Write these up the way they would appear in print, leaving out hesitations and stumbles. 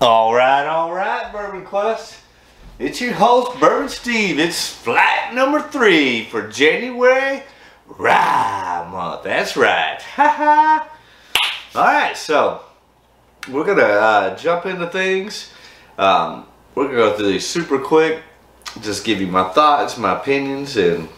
All right, Bourbon Quest. It's your host, Bourbon Steve. It's flight number 3 for January rye month. That's right. Ha ha. Alright, so we're gonna jump into things. We're gonna go through these super quick. Just give you my thoughts, my opinions, and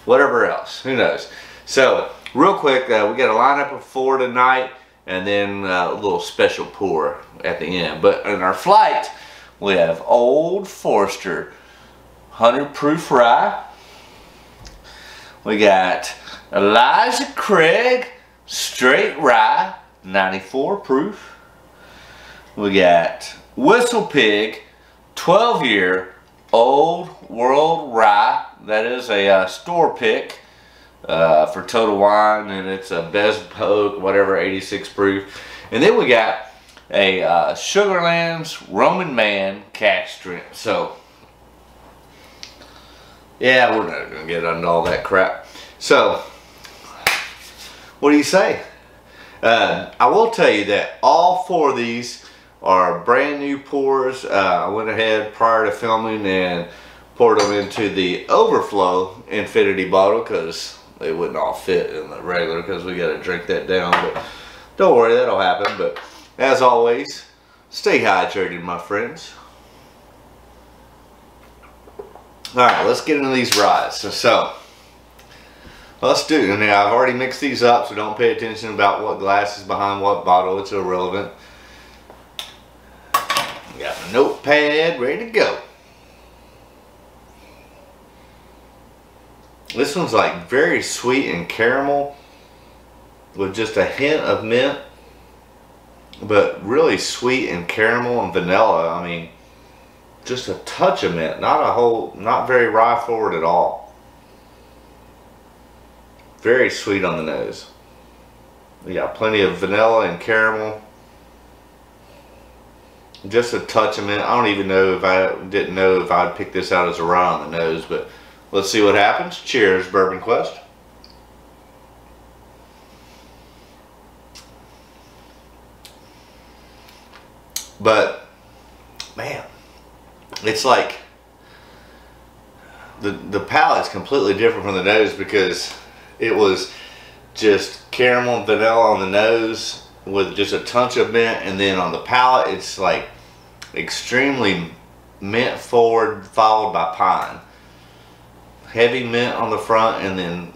whatever else. Who knows? So, real quick, we got a lineup of 4 tonight, and then a little special pour at the end. But in our flight, we have Old Forester 100 proof rye. We got Elijah Craig straight rye 94 proof. We got Whistlepig 12-year Old World rye. That is a store pick for Total Wine, and it's a bespoke, whatever, 86 proof. And then we got a Sugarlands Roman Man cask strength. So yeah, we're not gonna get into all that crap. So what do you say? I will tell you that all 4 of these are brand new pours. I went ahead prior to filming and poured them into the overflow infinity bottle because they wouldn't all fit in the regular, because we got to drink that down. But don't worry, that'll happen. But as always, stay hydrated, my friends. Alright, let's get into these ryes. So let's do it. Now, I've already mixed these up, so don't pay attention about what glass is behind what bottle. It's irrelevant. Got my notepad ready to go. This one's like very sweet and caramel with just a hint of mint, but really sweet and caramel and vanilla. I mean, just a touch of mint, not very rye forward at all. Very sweet on the nose. We got plenty of vanilla and caramel. Just a touch of mint. I don't even know if I'd pick this out as a rye on the nose, but let's see what happens. Cheers, Bourbon Quest. But man, it's like the palate's completely different from the nose, because it was just caramel and vanilla on the nose with just a touch of mint, and then on the palate it's like extremely mint forward followed by pine. Heavy mint on the front and then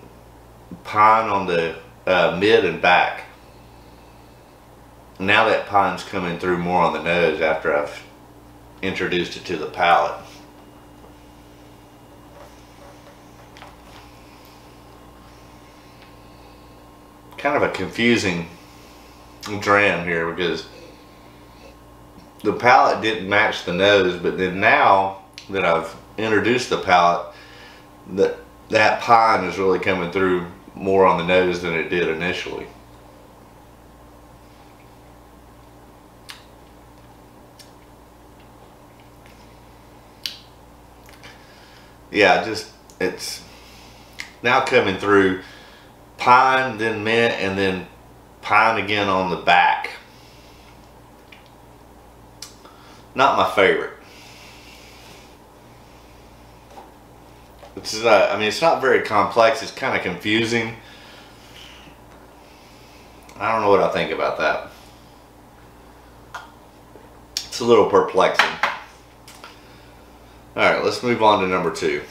pine on the mid and back. Now that pine's coming through more on the nose after I've introduced it to the palate. Kind of a confusing dram here, because the palate didn't match the nose, but then now that I've introduced the palate, that pine is really coming through more on the nose than it did initially. Yeah, it's now coming through pine, then mint, and then pine again on the back. Not my favorite. I mean, it's not very complex. It's kind of confusing. I don't know what I think about that. It's a little perplexing. Alright, let's move on to number 2.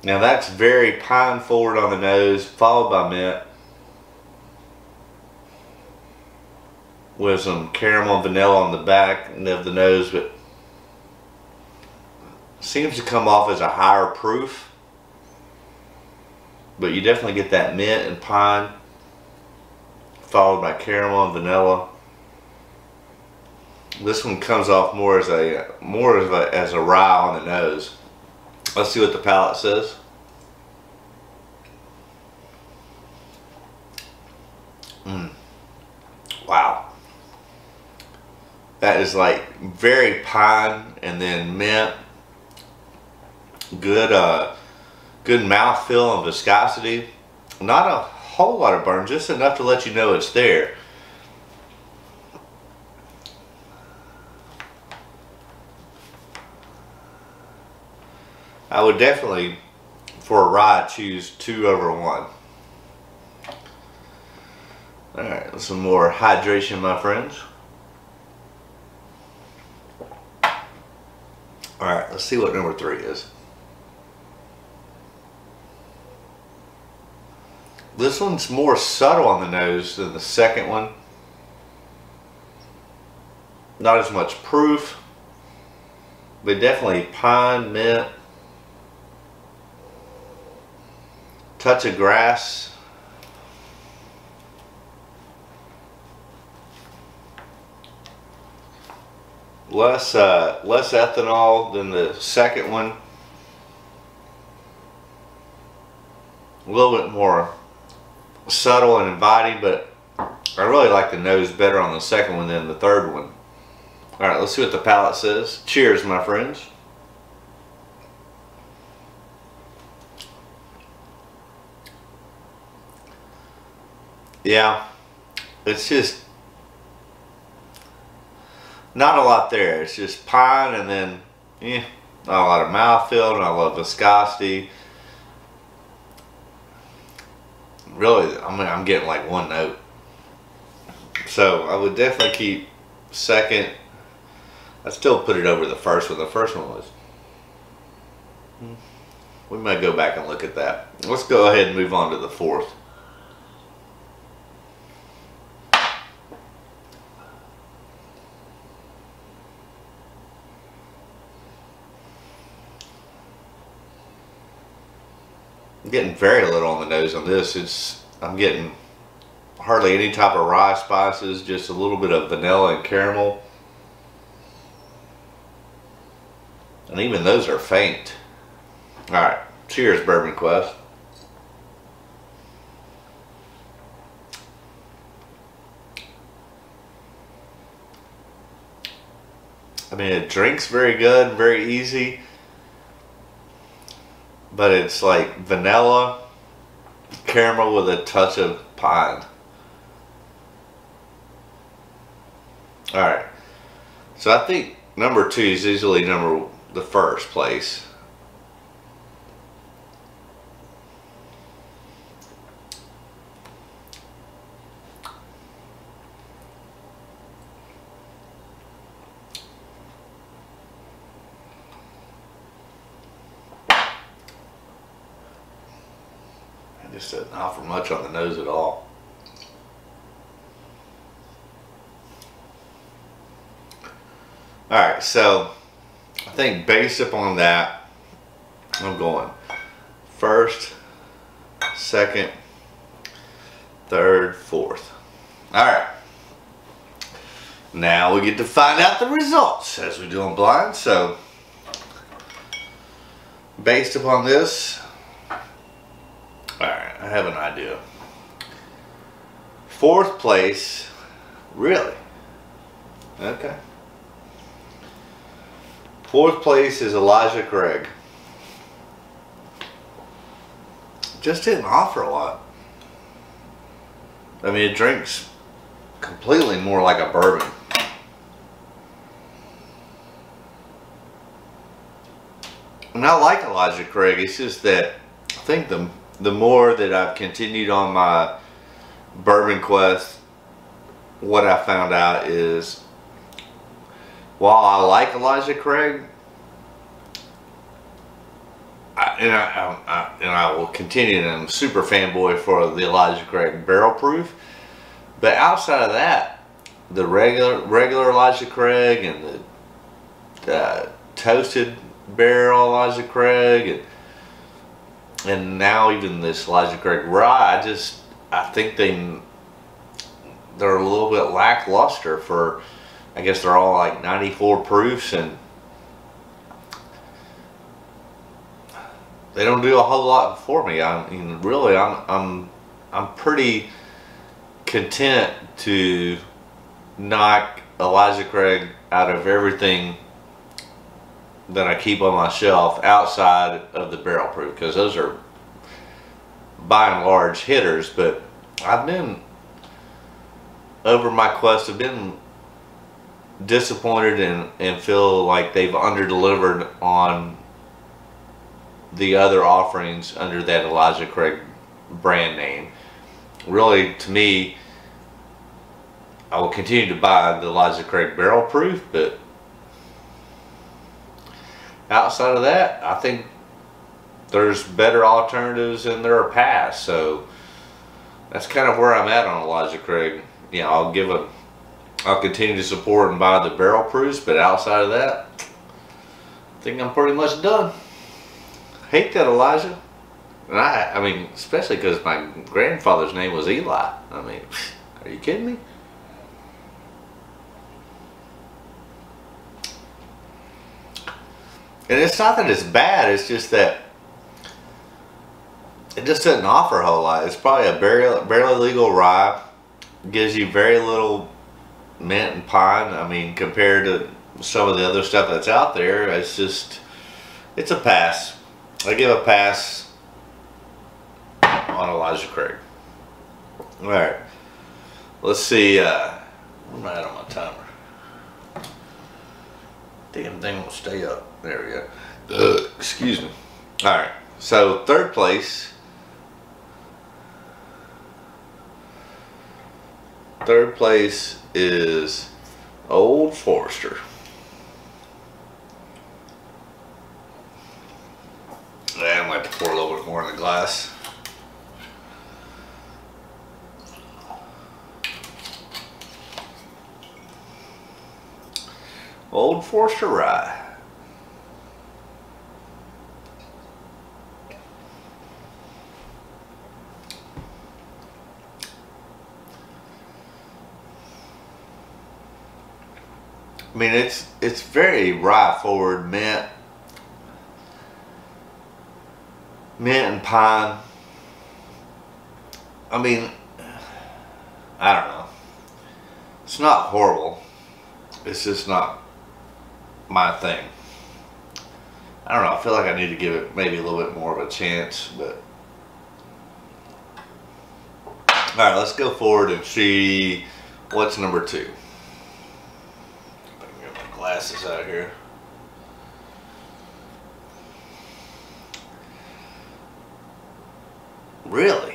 Now that's very pine forward on the nose, followed by mint, with some caramel and vanilla on the back of the nose, but seems to come off as a higher proof. But you definitely get that mint and pine, followed by caramel and vanilla. This one comes off more as a rye on the nose. Let's see what the palate says. Wow. That is like very pine and then mint. Good mouthfeel and viscosity. Not a whole lot of burn, just enough to let you know it's there. I would definitely, for a rye, choose 2 over 1. Alright, some more hydration, my friends. Alright, let's see what number 3 is. This one's more subtle on the nose than the second one. Not as much proof, but definitely pine, mint, touch of grass. Less ethanol than the second one. A little bit more subtle and inviting, but I really like the nose better on the second one than the third one. Alright, let's see what the palate says. Cheers, my friends. Yeah, it's just not a lot there. It's just pine and then, not a lot of mouthfeel, not a lot of viscosity. Really, I'm getting like 1 note. So I would definitely keep second. I still put it over the first one. The first one was. We might go back and look at that. Let's go ahead and move on to the fourth. I'm getting very little on the nose on this. I'm getting hardly any type of rye spices, just a little bit of vanilla and caramel. And even those are faint. Alright, cheers, Bourbon Quest. I mean, it drinks very good, very easy. But it's like vanilla, caramel with a touch of pine. Alright, so I think number 2 is easily the first place. Just doesn't offer much on the nose at all. Alright, so I think based upon that, I'm going first, second, third, fourth. Alright. Now we get to find out the results as we do on blind. So based upon this, alright, I have an idea. 4th place, really? Okay. 4th place is Elijah Craig. Just didn't offer a lot. I mean, it drinks completely more like a bourbon. And I like Elijah Craig. It's just that I think the more that I've continued on my bourbon quest, what I found out is, while I like Elijah Craig, and I will continue, and I'm a super fanboy for the Elijah Craig Barrel Proof, but outside of that, the regular Elijah Craig and the toasted barrel Elijah Craig and now even this Elijah Craig Rye, I think they're a little bit lackluster for, I guess they're all like 94 proofs, and they don't do a whole lot for me. I mean, really, I'm pretty content to knock Elijah Craig out of everything that I keep on my shelf outside of the barrel proof, because those are by and large hitters. But I've been, over my quest, I've been disappointed and feel like they've under-delivered on the other offerings under that Elijah Craig brand name. Really, to me, I will continue to buy the Elijah Craig barrel proof, but outside of that, I think there's better alternatives and there are past. So that's kind of where I'm at on Elijah Craig. You know, I'll continue to support and buy the barrel proofs, but outside of that, I think I'm pretty much done. Hate that, Elijah. And I mean, especially because my grandfather's name was Eli. I mean, are you kidding me? And it's not that it's bad, it's just that it just doesn't offer a whole lot. It's probably a barely legal rye. Gives you very little mint and pine. I mean, compared to some of the other stuff that's out there, it's a pass. I give a pass on Elijah Craig. Alright, let's see, I'm right on my timer. Damn thing won't stay up. There we go. Excuse me. Alright, so third place. Third place is Old Forester. I'm going to have to pour a little bit more in the glass. Old Forester rye. I mean, it's very rye forward, mint and pine. I mean, I don't know. It's not horrible. It's just not my thing. I don't know. I feel like I need to give it maybe a little bit more of a chance, but all right, let's go forward and see what's number 2. Get my glasses out here. Really?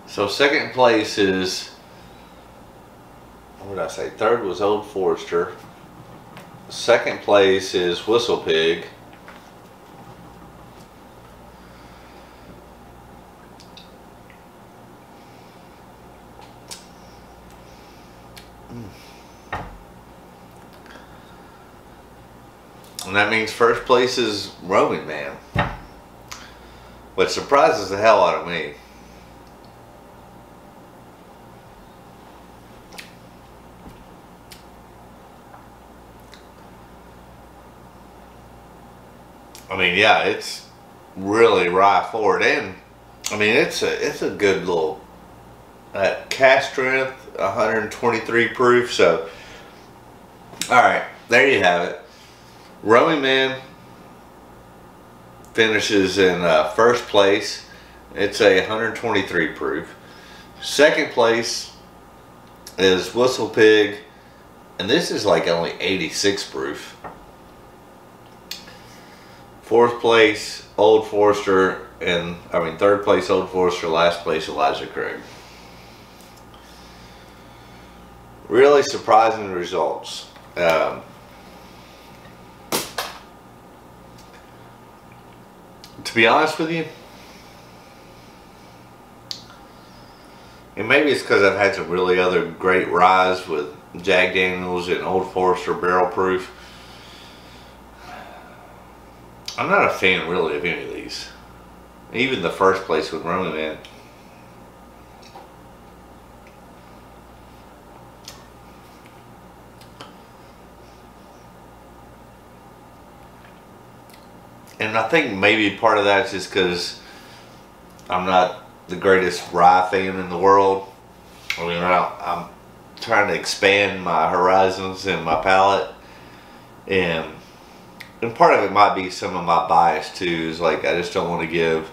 So second place is, what did I say? Third was Old Forester. Second place is Whistlepig. And that means first place is Roaming Man, which surprises the hell out of me. I mean, yeah, it's really rye forward, and I mean it's a good little cast strength, 123 proof. So, all right, there you have it. Roaming Man finishes in first place. It's a 123 proof. Second place is Whistlepig, and this is like only 86 proof. Fourth place, Old Forester, and I mean third place, Old Forester. Last place, Elijah Craig. Really surprising results. To be honest with you, and maybe it's because I've had some really other great ryes with Jack Daniels and Old Forester barrel proof. I'm not a fan really of any of these. Even the first place with Roaming Man. And I think maybe part of that's just because I'm not the greatest rye fan in the world. I mean, I'm trying to expand my horizons and my palate. And part of it might be some of my bias too. Is like I just don't want to give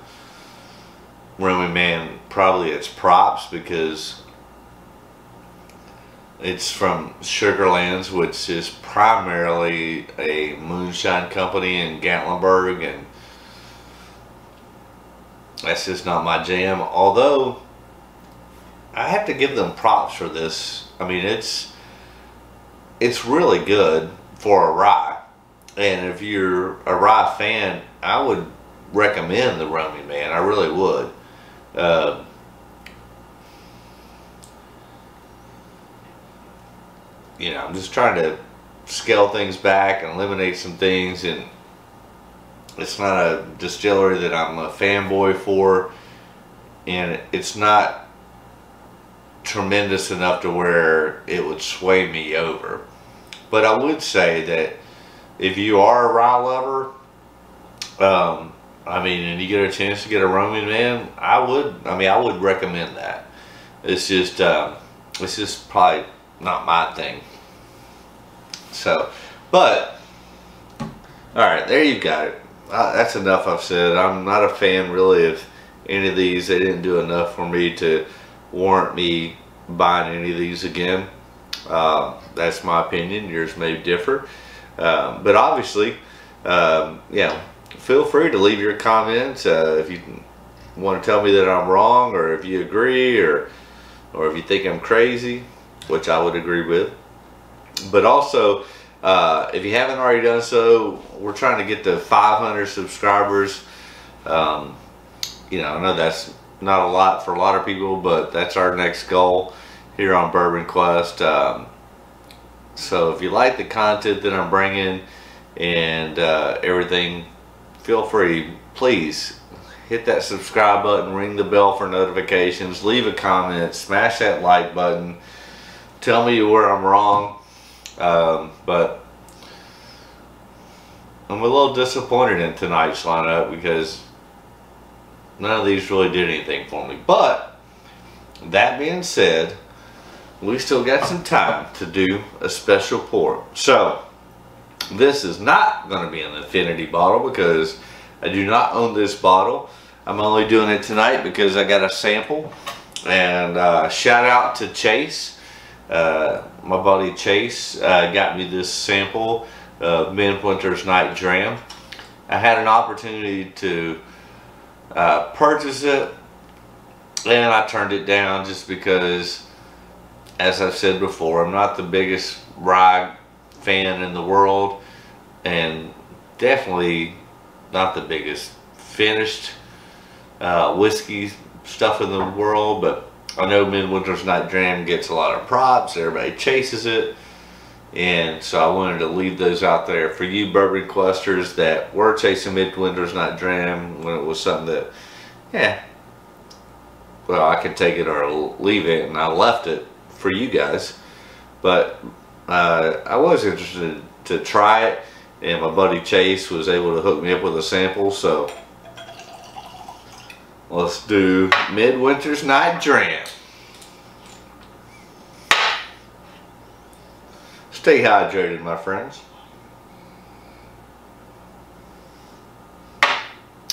Roaming Man probably its props because It's from Sugarlands, which is primarily a moonshine company in Gatlinburg, and that's just not my jam. Although I have to give them props for this. I mean, it's really good for a rye, and if you're a rye fan, I would recommend the Roaming Man. I really would. You know, I'm just trying to scale things back and eliminate some things, and it's not a distillery that I'm a fanboy for, and it's not tremendous enough to where it would sway me over. But I would say that if you are a rye lover, I mean, and you get a chance to get a Roaming Man, I would recommend that. It's just probably not my thing. So, but all right, there you got it. That's enough I've said. I'm not a fan really of any of these. They didn't do enough for me to warrant me buying any of these again. That's my opinion. Yours may differ, but obviously, yeah, feel free to leave your comments if you want to tell me that I'm wrong, or if you agree, or if you think I'm crazy, which I would agree with. But also, if you haven't already done so, we're trying to get to 500 subscribers. You know, I know that's not a lot for a lot of people, but that's our next goal here on Bourbon Quest. So if you like the content that I'm bringing and everything, feel free, please hit that subscribe button, ring the bell for notifications, leave a comment, smash that like button, tell me where I'm wrong. But I'm a little disappointed in tonight's lineup because none of these really did anything for me. But that being said, we still got some time to do a special pour. So this is not going to be an infinity bottle because I do not own this bottle. I'm only doing it tonight because I got a sample. And shout out to Chase. My buddy Chase got me this sample of Midwinter's Night Dram. I had an opportunity to purchase it, and I turned it down just because, as I've said before, I'm not the biggest rye fan in the world, and definitely not the biggest finished whiskey stuff in the world. But I know Midwinter's Night Dram gets a lot of props. Everybody chases it. And so I wanted to leave those out there for you Bourbon Questers that were chasing Midwinter's Night Dram when it was something that, yeah, well, I could take it or leave it, and I left it for you guys. But I was interested to try it, and my buddy Chase was able to hook me up with a sample. So let's do Midwinter's Night Dram. Stay hydrated, my friends.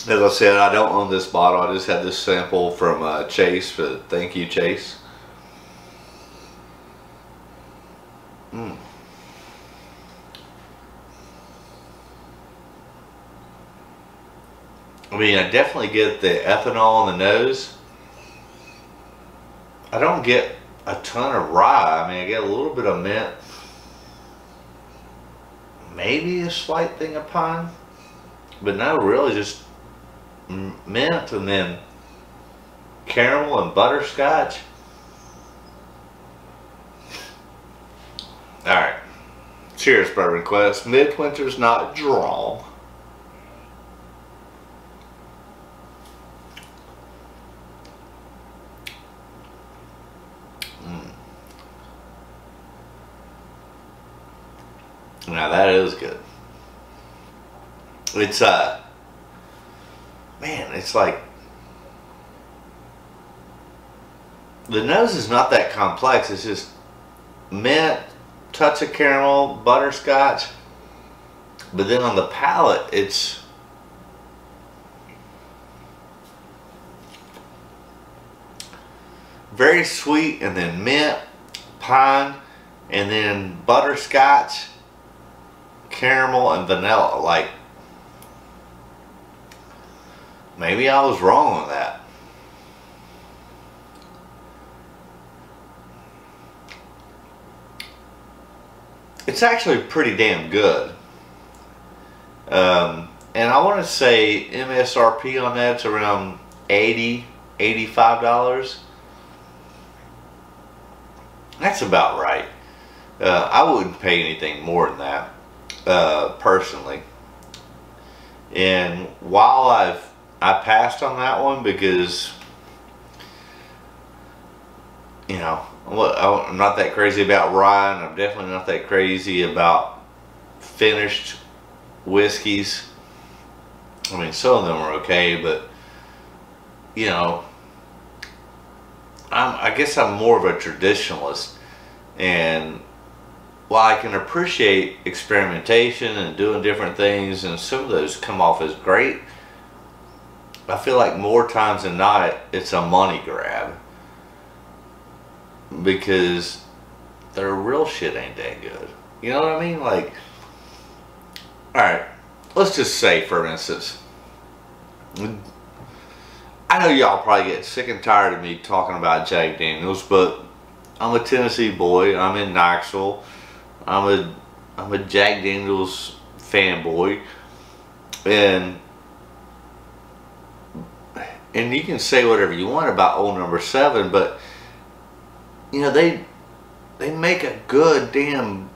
As I said, I don't own this bottle. I just had this sample from Chase. Thank you, Chase. I mean, I definitely get the ethanol in the nose. I don't get a ton of rye. I mean, I get a little bit of mint. Maybe a slight thing of pine. But no, really just mint and then caramel and butterscotch. Alright. Cheers, Bourbon Quest. Midwinter's Night Dram. Now that is good. It's man, it's like the nose is not that complex. It's just mint, touch of caramel, butterscotch, but then on the palate it's very sweet, and then mint, pine, and then butterscotch, caramel, and vanilla. Like, maybe I was wrong on that. It's actually pretty damn good. And I want to say MSRP on that's around $80, $85. That's about right. I wouldn't pay anything more than that, personally. And while I passed on that one because, you know, I'm not that crazy about rye, and I'm definitely not that crazy about finished whiskeys. I mean, some of them are okay, but, you know, I guess I'm more of a traditionalist. And while I can appreciate experimentation and doing different things, and some of those come off as great, I feel like more times than not it's a money grab, because their real shit ain't that good. You know what I mean? Like, alright, let's just say, for instance, I know y'all probably get sick and tired of me talking about Jack Daniels, but I'm a Tennessee boy. I'm in Knoxville. I'm a Jack Daniels fanboy, and you can say whatever you want about Old Number 7, but you know, they make a good damn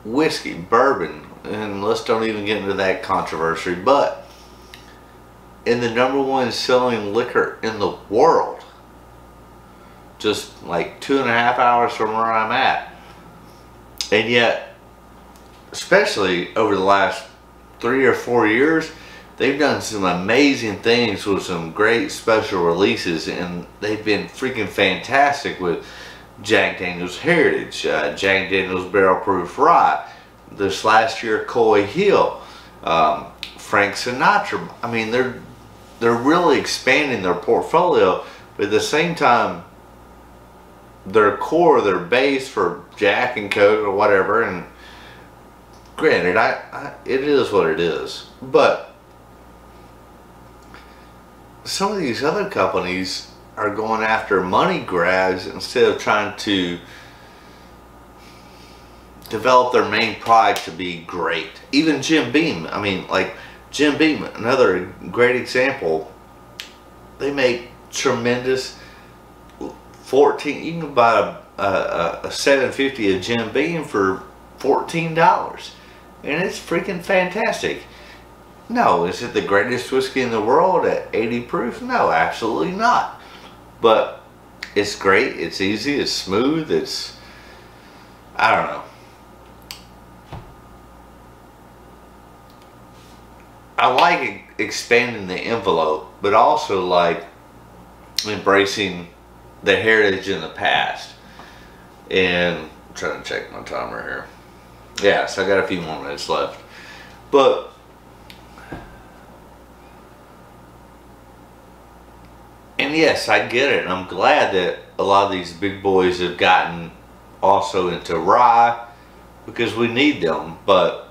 whiskey, bourbon, and let's don't even get into that controversy, but in the #1 selling liquor in the world, just like 2.5 hours from where I'm at. And yet, especially over the last 3 or 4 years, they've done some amazing things with some great special releases, and they've been freaking fantastic with Jack Daniels Heritage, Jack Daniels Barrel Proof Rye, this last year Coy Hill, Frank Sinatra. I mean, they're really expanding their portfolio, but at the same time, their core, their base for Jack and Coke or whatever, and granted, it is what it is, but some of these other companies are going after money grabs instead of trying to develop their main product to be great. Even Jim Beam, I mean, like Jim Beam, another great example. They make tremendous 14. You can buy a 750 of Jim Beam for $14, and it's freaking fantastic. No, is it the greatest whiskey in the world at 80 proof? No, absolutely not. But it's great, it's easy, it's smooth, it's, I don't know. I like expanding the envelope, but also like embracing the heritage in the past. And I'm trying to check my timer here. Yeah, so I got a few more minutes left. But and yes, I get it. I'm glad that a lot of these big boys have gotten also into rye, because we need them. But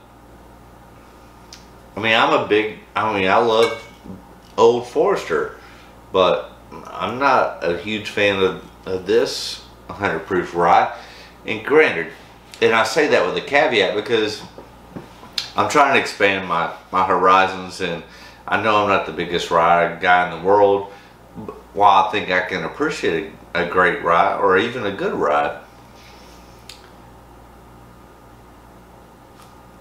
I mean, I love Old Forester, but I'm not a huge fan of this 100 proof rye. And granted, and I say that with a caveat because I'm trying to expand my horizons, and I know I'm not the biggest rye guy in the world. While I think I can appreciate a great rye or even a good rye,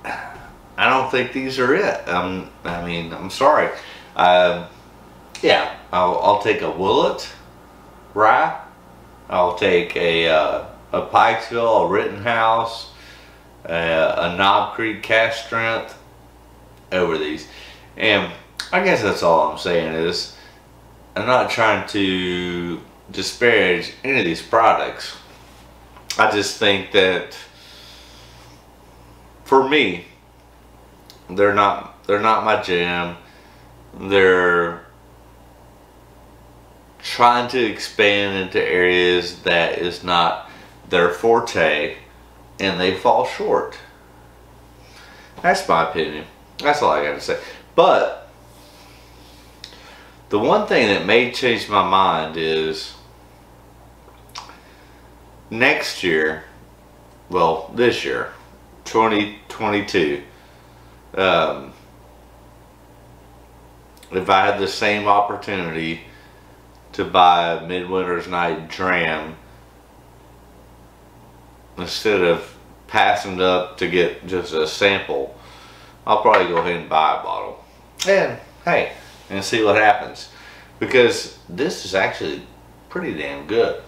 I don't think these are it. I mean, I'm sorry. Yeah, I'll take a Willet rye. I'll take a Pikesville, a Rittenhouse, a Knob Creek Cask Strength over these. And I guess that's all I'm saying is, I'm not trying to disparage any of these products. I just think that for me, they're not my jam. They're trying to expand into areas that is not their forte, and they fall short. That's my opinion. That's all I got to say. But the one thing that may change my mind is next year, well, this year, 2022, if I had the same opportunity to buy Midwinter's Night Dram instead of passing it up to get just a sample, I'll probably go ahead and buy a bottle. And hey, and see what happens. Because this is actually pretty damn good.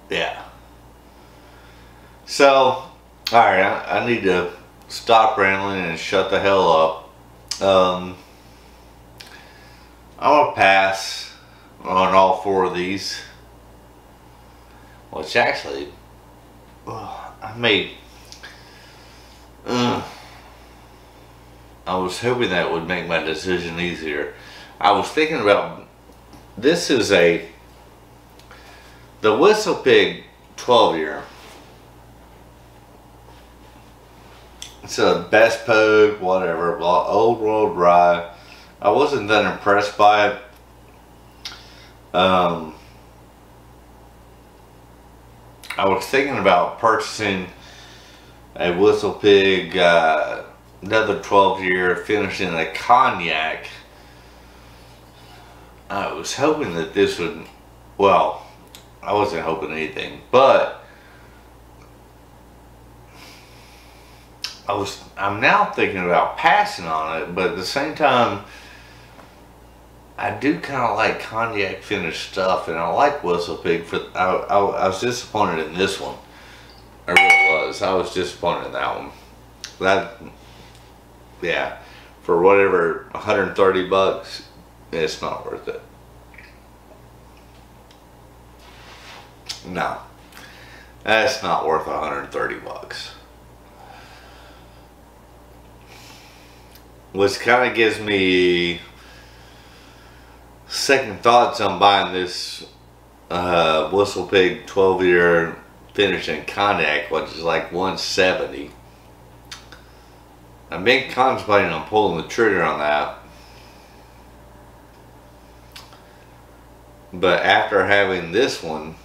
Yeah. So, alright, I need to stop rambling and shut the hell up. I'm gonna pass on all 4 of these. Which actually, I made. I was hoping that would make my decision easier. I was thinking about, this is the Whistlepig 12-year. It's a best poke, whatever, old world rye. I wasn't that impressed by it. I was thinking about purchasing a Whistlepig, another 12-year, finishing a cognac. I was hoping that this would, well, I wasn't hoping anything, but I'm now thinking about passing on it, but at the same time, I do kind of like cognac finished stuff, and I like Whistlepig. I was disappointed in this one. I really was. I was disappointed in that one. Yeah, for whatever, 130 bucks, it's not worth it. No, that's not worth 130 bucks. Which kind of gives me second thoughts on buying this Whistlepig 12-year finishing cognac, which is like 170. I've been contemplating on pulling the trigger on that, but after having this one,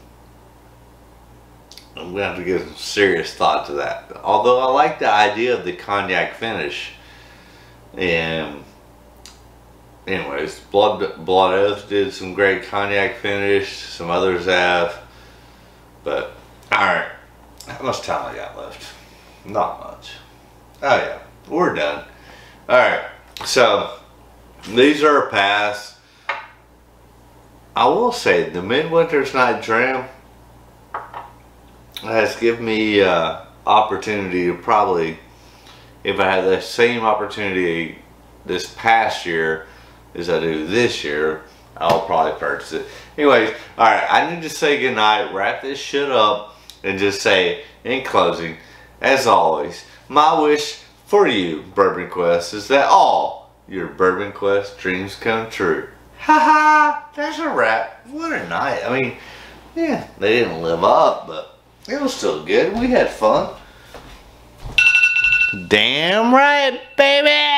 I'm gonna have to give some serious thought to that. Although I like the idea of the cognac finish. And anyways, Blood Oath did some great cognac finish. Some others have. But alright, how much time I got left? Not much. Oh yeah, we're done. Alright, so these are a pass. I will say the Midwinter's Night Dram has given me opportunity to probably, if I had the same opportunity this past year as I do this year, I'll probably purchase it. Anyways, alright, I need to say goodnight, wrap this shit up, and just say, in closing, as always, my wish for you, Bourbon Quest, is that all your Bourbon Quest dreams come true. Haha, that's a wrap. What a night. I mean, yeah, they didn't live up, but it was still good. We had fun. Damn right, baby!